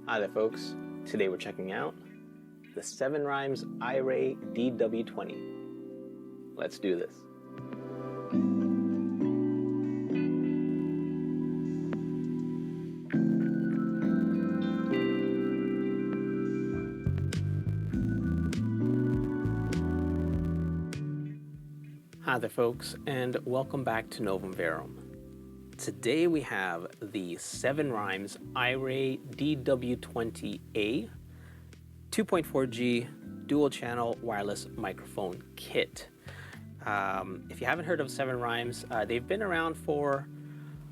Hi there folks, today we're checking out the 7 Rhymes iRay DW20. Let's do this. Hi there folks, and welcome back to Novum Verum. Today we have the 7 Rhymes iRay DW20A 2.4G dual channel wireless microphone kit. If you haven't heard of 7 Rhymes, they've been around for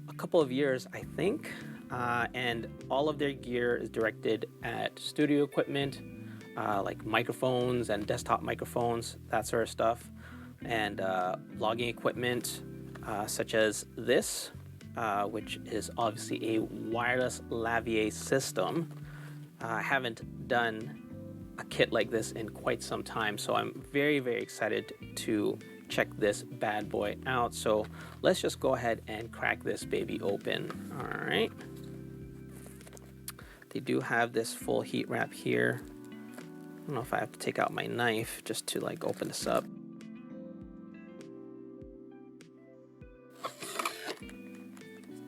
a couple of years, I think, and all of their gear is directed at studio equipment, like microphones and desktop microphones, that sort of stuff, and vlogging equipment such as this, which is obviously a wireless lavalier system. I haven't done a kit like this in quite some time, so I'm very excited to check this bad boy out. So let's just go ahead and crack this baby open. All right, they do have this full heat wrap here. I don't know if I have to take out my knife just to like open this up.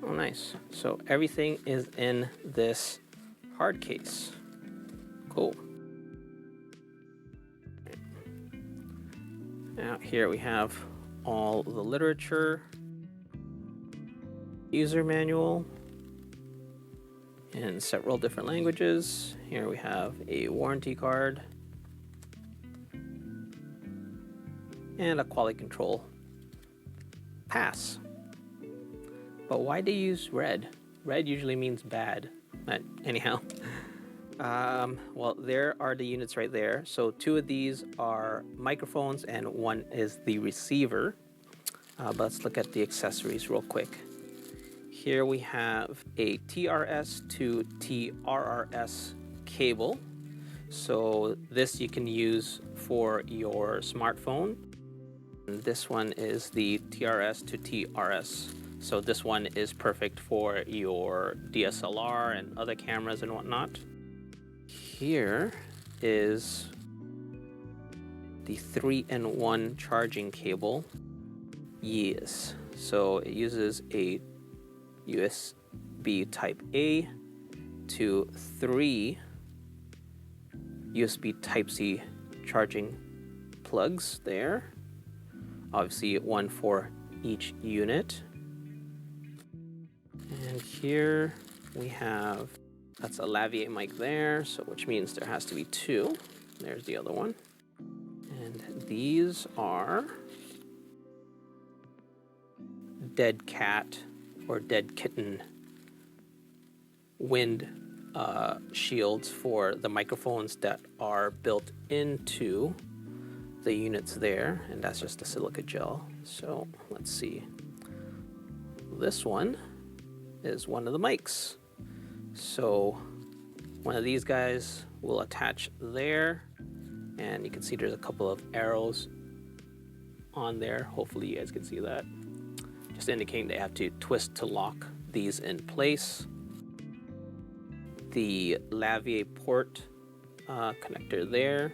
Oh, nice. So everything is in this hard case. Cool. Now here we have all the literature, user manual in several different languages. Here we have a warranty card and a quality control pass. But why do you use red? Red usually means bad. But anyhow, well, there are the units right there. So 2 of these are microphones and 1 is the receiver. But let's look at the accessories real quick. Here we have a TRRS to TRRS cable. So this you can use for your smartphone. And this one is the TRRS to TRRS. So this one is perfect for your DSLR and other cameras and whatnot. Here is the 3-in-1 charging cable. Yes, so it uses a USB type A to 3 USB type C charging plugs there. Obviously 1 for each unit. And here we have, that's a lavalier mic there, so which means there has to be 2. There's the other one. And these are dead cat or dead kitten wind shields for the microphones that are built into the units there, and that's just a silica gel. So let's see. This one is one of the mics. So one of these guys will attach there, and you can see there's a couple of arrows on there. Hopefully you guys can see that. Just indicating they have to twist to lock these in place. The lavalier port connector there.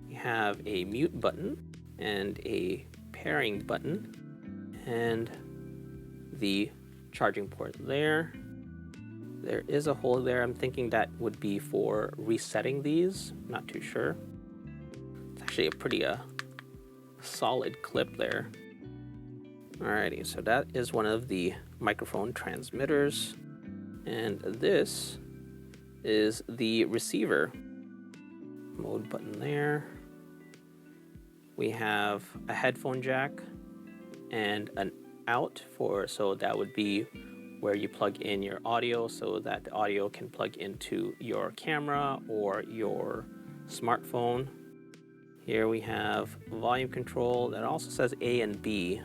We have a mute button and a pairing button, and the charging port there. There is a hole there. I'm thinking that would be for resetting these. Not too sure. It's actually a pretty solid clip there. Alrighty, so that is one of the microphone transmitters, and this is the receiver. Mode button there. We have a headphone jack and an out for, so that would be where you plug in your audio so that the audio can plug into your camera or your smartphone. Here we have volume control that also says A and B.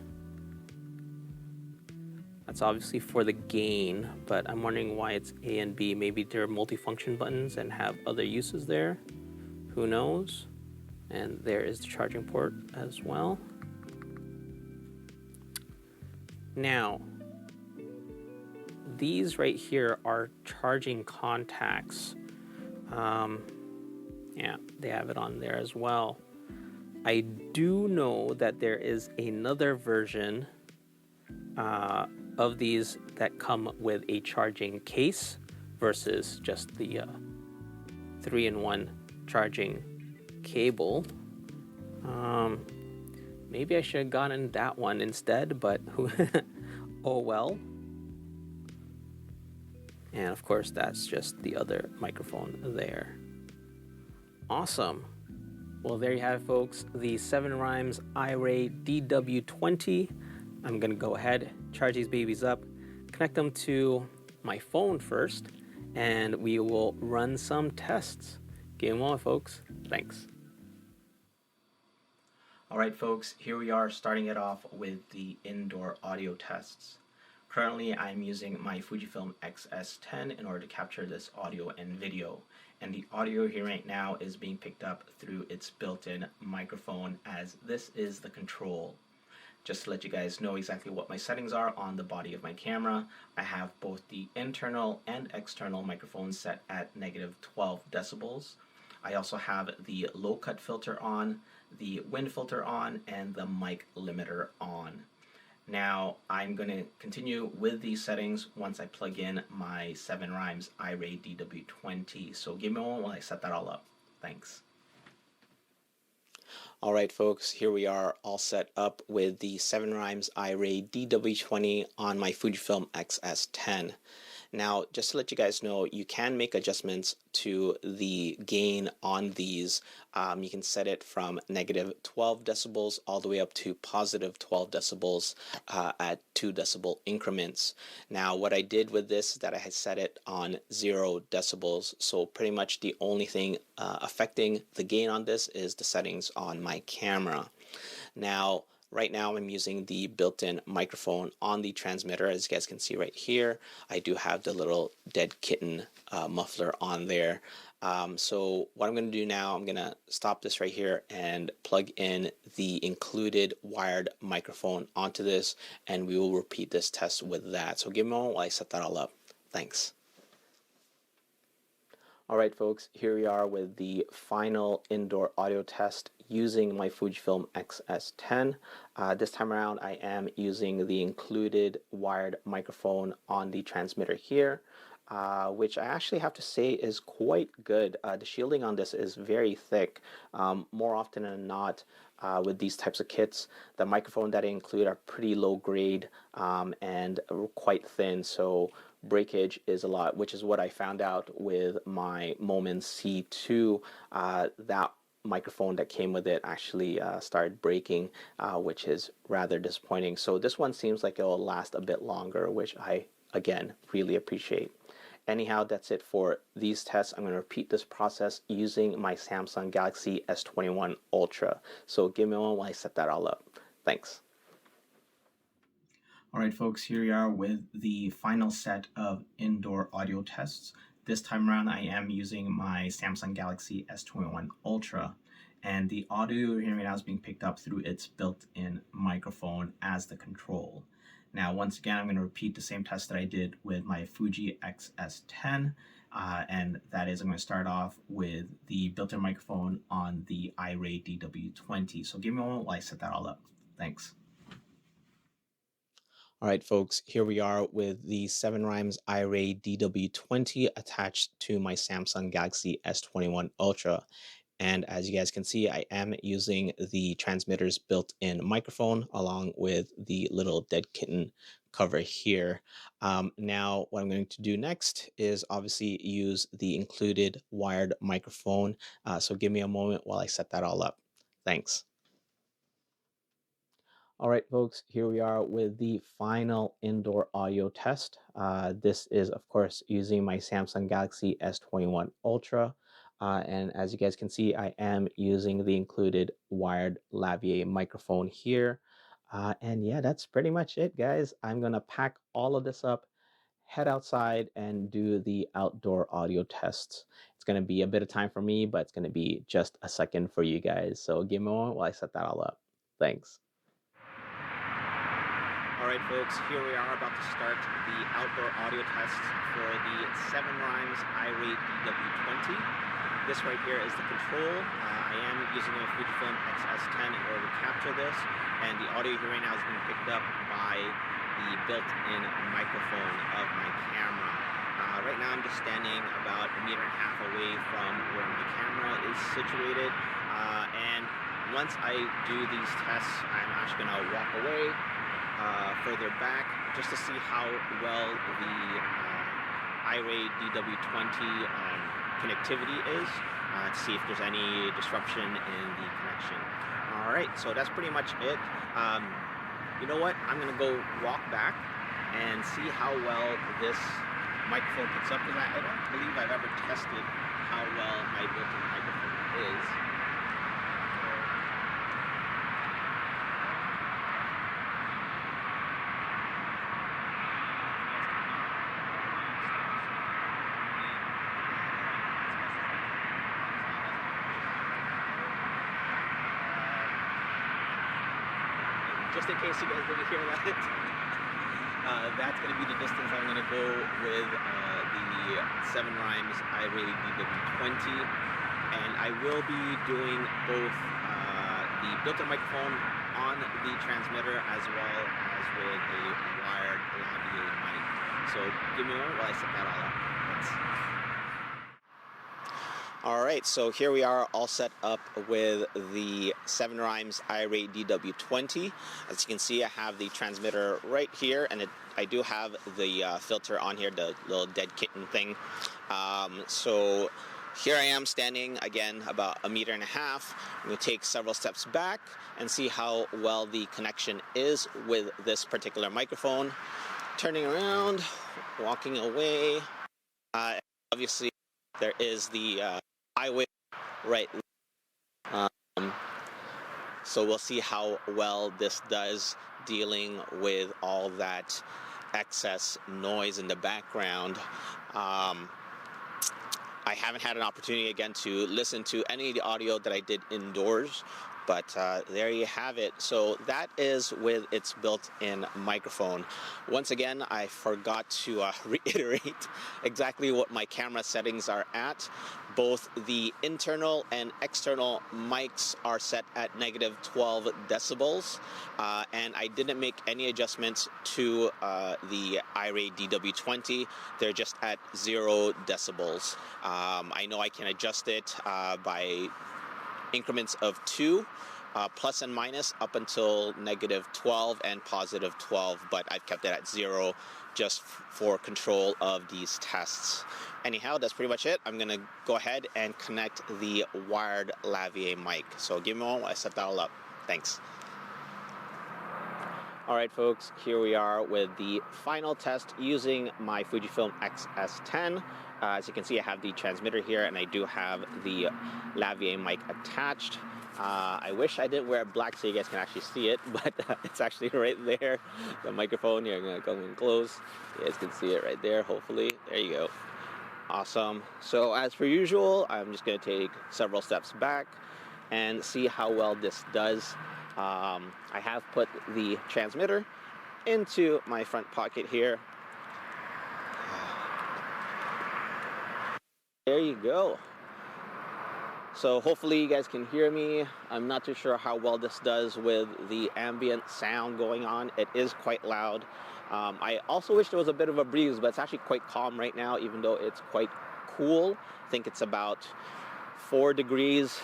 That's obviously for the gain, but I'm wondering why it's A and B. Maybe they're multifunction buttons and have other uses there. Who knows? And there is the charging port as well. Now, these right here are charging contacts Yeah, they have it on there as well. I do know that there is another version of these that come with a charging case versus just the 3-in-1 charging cable. Maybe I should have gotten that one instead, but oh well. And of course, that's just the other microphone there. Awesome. Well, there you have it, folks. The 7 Rhymes iRay DW20. I'm going to go ahead, charge these babies up, connect them to my phone first, and we will run some tests. Game on, folks. Thanks. All right, folks, here we are starting it off with the indoor audio tests. Currently, I'm using my Fujifilm X-S10 in order to capture this audio and video. And the audio here right now is being picked up through its built-in microphone, as this is the control. Just to let you guys know exactly what my settings are on the body of my camera, I have both the internal and external microphones set at -12 decibels. I also have the low cut filter on, the wind filter on, and the mic limiter on. Now I'm going to continue with these settings once I plug in my 7 Rhymes iRay DW20. So give me a moment while I set that all up. Thanks. All right, folks, here we are all set up with the 7 Rhymes iRay DW20 on my Fujifilm X-S10. Now, just to let you guys know, you can make adjustments to the gain on these. You can set it from -12 decibels all the way up to +12 decibels at 2 decibel increments. Now, what I did with this is that I had set it on 0 decibels. So pretty much the only thing affecting the gain on this is the settings on my camera. Now, right now I'm using the built-in microphone on the transmitter. As you guys can see right here, I do have the little dead kitten muffler on there. So what I'm going to do now, I'm going to stop this right here and plug in the included wired microphone onto this, and we will repeat this test with that. So give me a moment while I set that all up. Thanks. All right, folks, here we are with the final indoor audio test using my Fujifilm X-S10. This time around, I am using the included wired microphone on the transmitter here, which I actually have to say is quite good. The shielding on this is very thick. More often than not, with these types of kits, the microphone that I include are pretty low grade and quite thin, so breakage is a lot, which is what I found out with my Moment C2. That microphone that came with it actually started breaking, which is rather disappointing. So this one seems like it will last a bit longer, which I, again, really appreciate. Anyhow, that's it for these tests. I'm going to repeat this process using my Samsung Galaxy S21 Ultra. So give me a moment while I set that all up. Thanks. All right, folks, here we are with the final set of indoor audio tests. This time around, I am using my Samsung Galaxy S21 Ultra, and the audio you're hearing right now is being picked up through its built-in microphone as the control. Now, once again, I'm going to repeat the same test that I did with my Fuji X-S10, and that is I'm going to start off with the built-in microphone on the iRay DW20. So give me a moment while I set that all up. Thanks. All right, folks, here we are with the 7 Rhymes iRay DW20 attached to my Samsung Galaxy S21 Ultra. And as you guys can see, I am using the transmitter's built-in microphone along with the little dead kitten cover here. Now, what I'm going to do next is obviously use the included wired microphone. So give me a moment while I set that all up. Thanks. All right, folks, here we are with the final indoor audio test. This is, of course, using my Samsung Galaxy S21 Ultra. And as you guys can see, I am using the included wired lavalier microphone here. And yeah, that's pretty much it, guys. I'm going to pack all of this up, head outside, and do the outdoor audio tests. It's going to be a bit of time for me, but it's going to be just a second for you guys. So give me a moment while I set that all up. Thanks. Alright folks, here we are about to start the outdoor audio test for the 7 Rhymes iRay DW20. This right here is the control. I am using a Fujifilm X-S10 in order to capture this, and the audio here right now is being picked up by the built-in microphone of my camera. Right now I'm just standing about 1.5 meters away from where my camera is situated, and once I do these tests, I'm actually going to walk away further back just to see how well the iRay DW20 connectivity is, to see if there's any disruption in the connection. Alright, so that's pretty much it. You know what? I'm going to go walk back and see how well this microphone picks up, because I don't believe I've ever tested how well my built-in microphone is. Just in case you guys didn't hear that, that's going to be the distance I'm going to go with the 7 Rhymes iRay DW20, and I will be doing both the built-in microphone on the transmitter as well as with a wired lavalier mic. So give me a moment while I set that all up. Thanks. Alright, so here we are all set up with the 7 Rhymes iRay DW20. As you can see, I have the transmitter right here, and I do have the filter on here, the little dead kitten thing. So here I am standing, again, about 1.5 meters. I'm going to take several steps back and see how well the connection is with this particular microphone. Turning around, walking away. Obviously, there is the highway right there. So we'll see how well this does dealing with all that excess noise in the background. I haven't had an opportunity again to listen to any of the audio that I did indoors, but there you have it. So that is with its built-in microphone. Once again, I forgot to reiterate exactly what my camera settings are at. Both the internal and external mics are set at -12 decibels, and I didn't make any adjustments to the iRay DW20. They're just at 0 decibels. I know I can adjust it by increments of 2, plus and minus, up until -12 and +12, but I've kept it at 0 just for control of these tests. Anyhow, that's pretty much it. I'm going to go ahead and connect the wired lavalier mic. So give me a moment while I set that all up. Thanks. Alright folks, here we are with the final test using my Fujifilm X-S10. As you can see, I have the transmitter here, and I do have the lavalier mic attached. I wish I didn't wear it black so you guys can actually see it, but it's actually right there. The microphone here, I'm going to come in close. You guys can see it right there, hopefully. There you go. Awesome. So as per usual, I'm just going to take several steps back and see how well this does. I have put the transmitter into my front pocket here. There you go. So hopefully you guys can hear me. I'm not too sure how well this does with the ambient sound going on. It is quite loud. I also wish there was a bit of a breeze, but it's actually quite calm right now, even though it's quite cool. I think it's about 4 degrees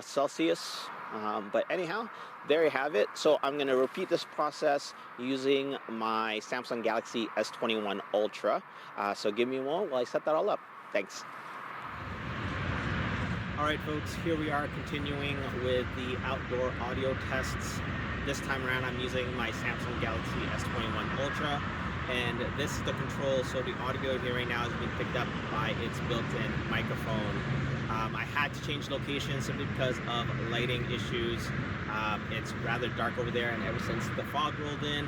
Celsius. But anyhow, there you have it. So I'm going to repeat this process using my Samsung Galaxy S21 Ultra. So give me a moment while I set that all up. Thanks. Alright folks, here we are continuing with the outdoor audio tests. This time around I'm using my Samsung Galaxy S21 Ultra, and this is the control, so the audio here right now is being picked up by its built-in microphone. I had to change location simply because of lighting issues. It's rather dark over there, and ever since the fog rolled in,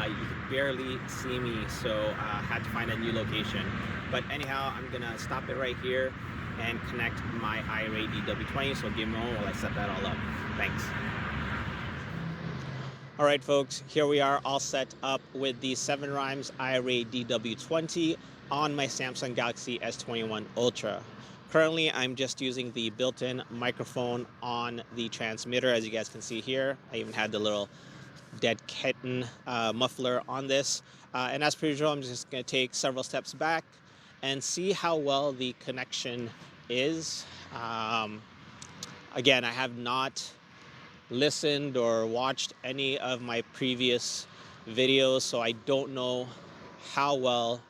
you could barely see me, so I had to find a new location. But anyhow, I'm going to stop it right here and connect my iRay DW20, so give me a moment while I set that all up. Thanks. All right, folks, here we are all set up with the 7 Rhymes iRay DW20 on my Samsung Galaxy S21 Ultra. Currently, I'm just using the built-in microphone on the transmitter, as you guys can see here. I even had the little dead kitten muffler on this. And as per usual, I'm just going to take several steps back and see how well the connection is. Again, I have not listened or watched any of my previous videos, so I don't know how well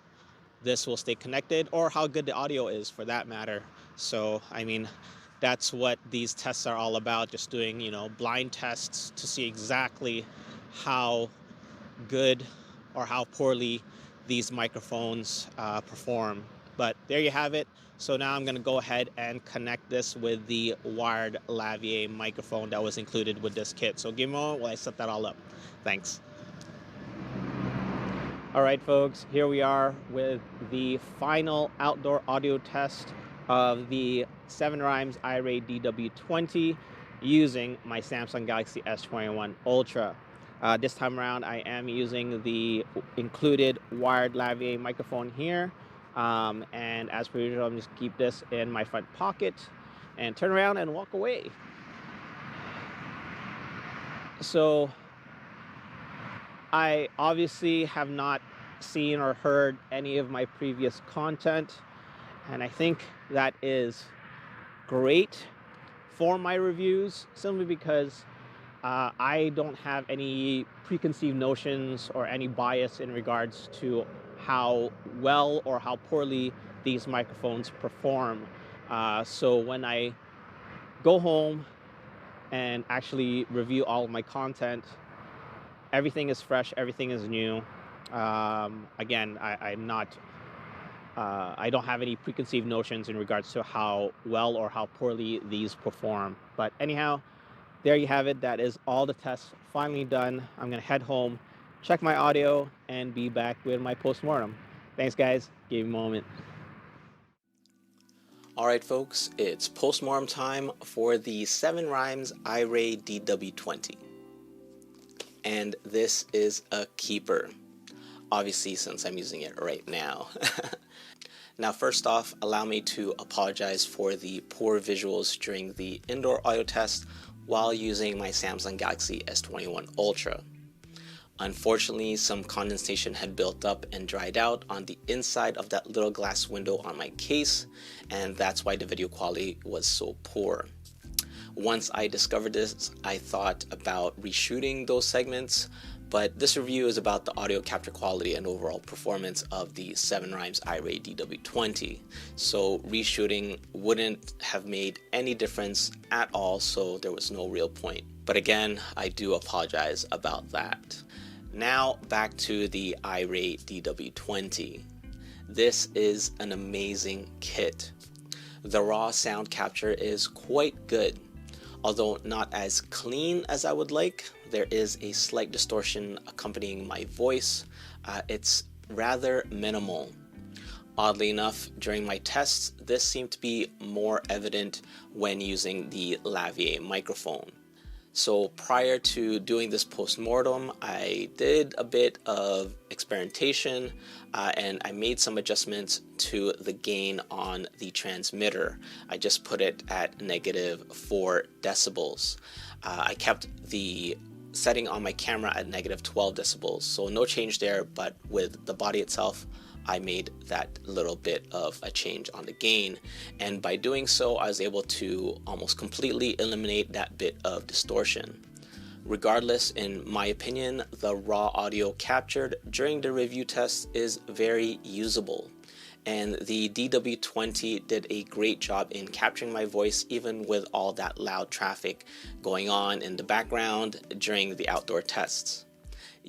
this will stay connected or how good the audio is for that matter. So I mean, that's what these tests are all about, just doing, you know, blind tests to see exactly how good or how poorly these microphones perform. But there you have it. So now I'm going to go ahead and connect this with the wired lavalier microphone that was included with this kit. So give me a moment while I set that all up. Thanks. All right, folks, here we are with the final outdoor audio test of the 7 Rhymes iRay DW20 using my Samsung Galaxy S21 Ultra. This time around, I am using the included wired lavalier microphone here. And as per usual, I'm just keep this in my front pocket and turn around and walk away. So I obviously have not seen or heard any of my previous content, and I think that is great for my reviews, simply because I don't have any preconceived notions or any bias in regards to how well or how poorly these microphones perform. So when I go home and actually review all of my content, everything is fresh, everything is new. Again, I don't have any preconceived notions in regards to how well or how poorly these perform. But anyhow, there you have it. That is all the tests finally done. I'm going to head home, check my audio, and be back with my postmortem. Thanks, guys. Give me a moment. All right, folks, it's postmortem time for the 7 Rhymes iRay DW20. And this is a keeper, obviously, since I'm using it right now. Now, first off, allow me to apologize for the poor visuals during the indoor audio test while using my Samsung Galaxy S21 Ultra. Unfortunately, some condensation had built up and dried out on the inside of that little glass window on my case, and that's why the video quality was so poor. Once I discovered this, I thought about reshooting those segments, but this review is about the audio capture quality and overall performance of the 7 Rhymes iRay DW20. So reshooting wouldn't have made any difference at all, so there was no real point. But again, I do apologize about that. Now back to the iRay DW20. This is an amazing kit. The raw sound capture is quite good. Although not as clean as I would like, there is a slight distortion accompanying my voice. It's rather minimal. Oddly enough, during my tests, this seemed to be more evident when using the lavalier microphone. So prior to doing this postmortem, I did a bit of experimentation and I made some adjustments to the gain on the transmitter. I just put it at -4 decibels. I kept the setting on my camera at -12 decibels, so no change there, but with the body itself, I made that little bit of a change on the gain, and by doing so I was able to almost completely eliminate that bit of distortion. Regardless, in my opinion, the raw audio captured during the review test is very usable, and the DW20 did a great job in capturing my voice even with all that loud traffic going on in the background during the outdoor tests.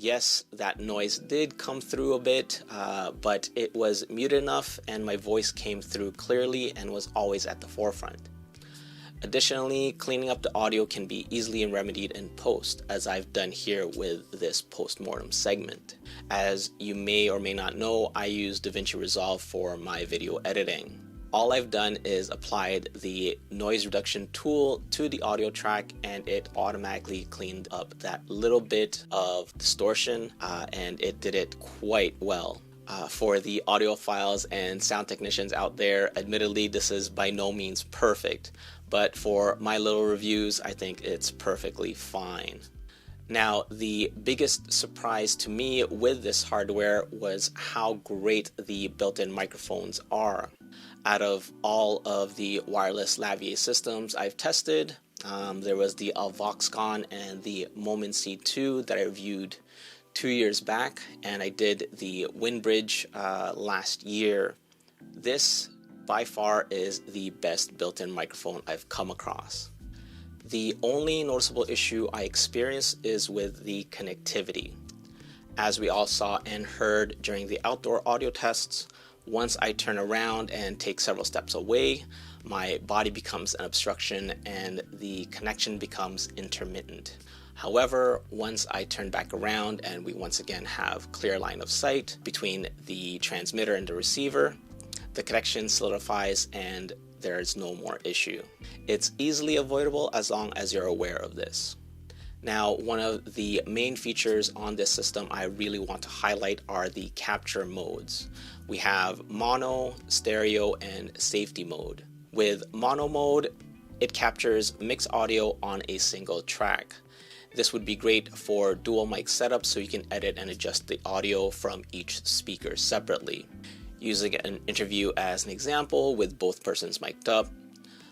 Yes, that noise did come through a bit, but it was muted enough and my voice came through clearly and was always at the forefront. Additionally, cleaning up the audio can be easily remedied in post, as I've done here with this postmortem segment. As you may or may not know, I use DaVinci Resolve for my video editing. All I've done is applied the noise reduction tool to the audio track, and it automatically cleaned up that little bit of distortion, and it did it quite well. For the audiophiles and sound technicians out there, admittedly, this is by no means perfect, but for my little reviews, I think it's perfectly fine. Now, the biggest surprise to me with this hardware was how great the built-in microphones are. Out of all of the wireless lavalier systems I've tested, there was the Voxcon and the Moment C2 that I reviewed 2 years back, and I did the Windbridge last year. This by far is the best built-in microphone I've come across. The only noticeable issue I experienced is with the connectivity. As we all saw and heard during the outdoor audio tests, once I turn around and take several steps away, my body becomes an obstruction and the connection becomes intermittent. However, once I turn back around and we once again have clear line of sight between the transmitter and the receiver, the connection solidifies and there's no more issue. It's easily avoidable as long as you're aware of this. Now, one of the main features on this system I really want to highlight are the capture modes. We have mono, stereo, and safety mode. With mono mode, it captures mixed audio on a single track. This would be great for dual mic setup so you can edit and adjust the audio from each speaker separately. Using an interview as an example with both persons mic'd up,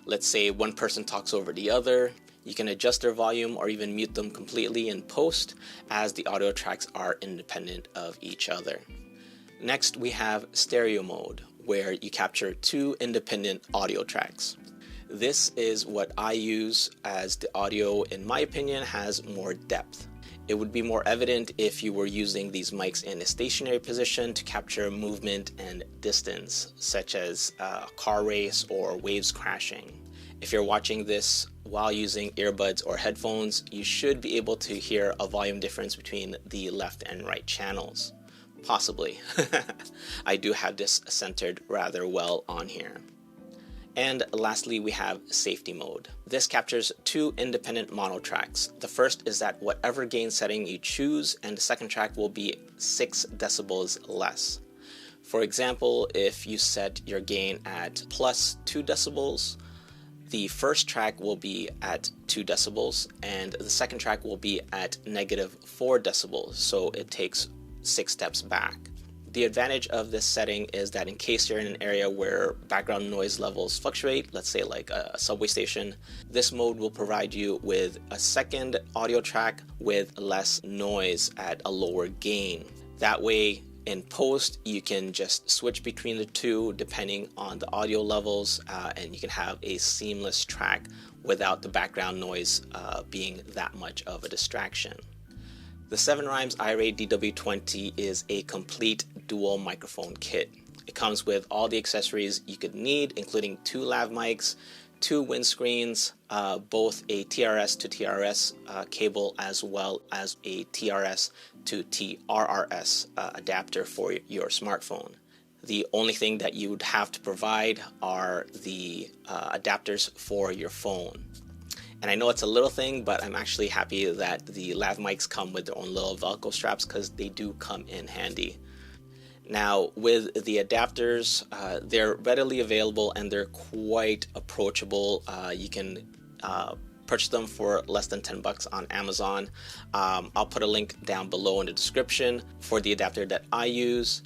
let's say one person talks over the other, you can adjust their volume or even mute them completely in post, as the audio tracks are independent of each other. Next, we have stereo mode, where you capture two independent audio tracks. This is what I use, as the audio, in my opinion, has more depth. It would be more evident if you were using these mics in a stationary position to capture movement and distance, such as a car race or waves crashing. If you're watching this while using earbuds or headphones, you should be able to hear a volume difference between the left and right channels. Possibly. I do have this centered rather well on here. And lastly, we have safety mode. This captures two independent mono tracks. The first is at whatever gain setting you choose, and the second track will be 6 decibels less. For example, if you set your gain at plus 2 decibels, the first track will be at 2 decibels, and the second track will be at negative 4 decibels, so it takes 6 steps back. The advantage of this setting is that in case you're in an area where background noise levels fluctuate, let's say like a subway station, this mode will provide you with a second audio track with less noise at a lower gain. That way, in post, you can just switch between the two depending on the audio levels, and you can have a seamless track without the background noise being that much of a distraction. The 7 Rhymes iRay DW20 is a complete dual microphone kit. It comes with all the accessories you could need, including 2 lav mics, 2 windscreens, both a TRRS to TRRS cable, as well as a TRRS to TRRS adapter for your smartphone. The only thing that you would have to provide are the adapters for your phone. And I know it's a little thing, but I'm actually happy that the lav mics come with their own little Velcro straps, because they do come in handy. Now, with the adapters, they're readily available and they're quite approachable. You can purchase them for less than $10 on Amazon. I'll put a link down below in the description for the adapter that I use,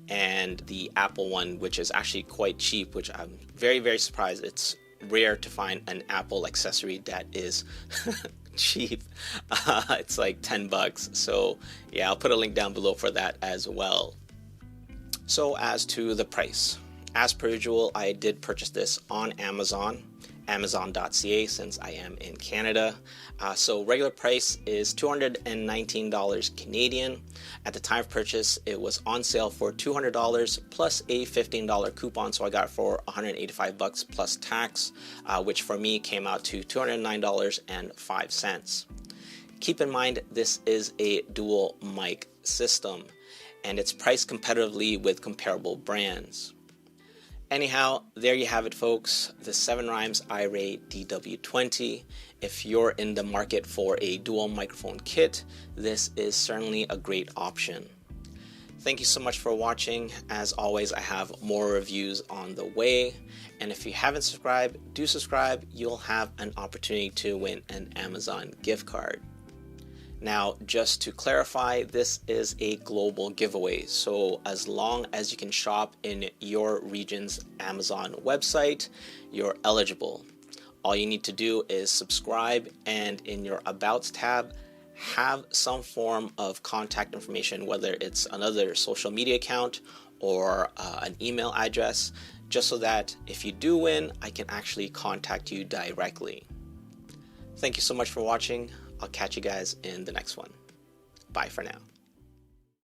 and the Apple one, which is actually quite cheap, which I'm very, very surprised. It's rare to find an Apple accessory that is cheap. It's like $10. So yeah, I'll put a link down below for that as well. So as to the price, as per usual, I did purchase this on Amazon, amazon.ca, since I am in Canada. So regular price is $219 Canadian. At the time of purchase, it was on sale for $200 plus a $15 coupon, so I got it for $185 plus tax, which for me came out to $209.05. Keep in mind, this is a dual mic system, and it's priced competitively with comparable brands. Anyhow, there you have it, folks. The 7 Rhymes iRay DW20. If you're in the market for a dual microphone kit, this is certainly a great option. Thank you so much for watching. As always, I have more reviews on the way. And if you haven't subscribed, do subscribe. You'll have an opportunity to win an Amazon gift card. Now, just to clarify, this is a global giveaway. So as long as you can shop in your region's Amazon website, you're eligible. All you need to do is subscribe, and in your About tab, have some form of contact information, whether it's another social media account or an email address, just so that if you do win, I can actually contact you directly. Thank you so much for watching. I'll catch you guys in the next one. Bye for now.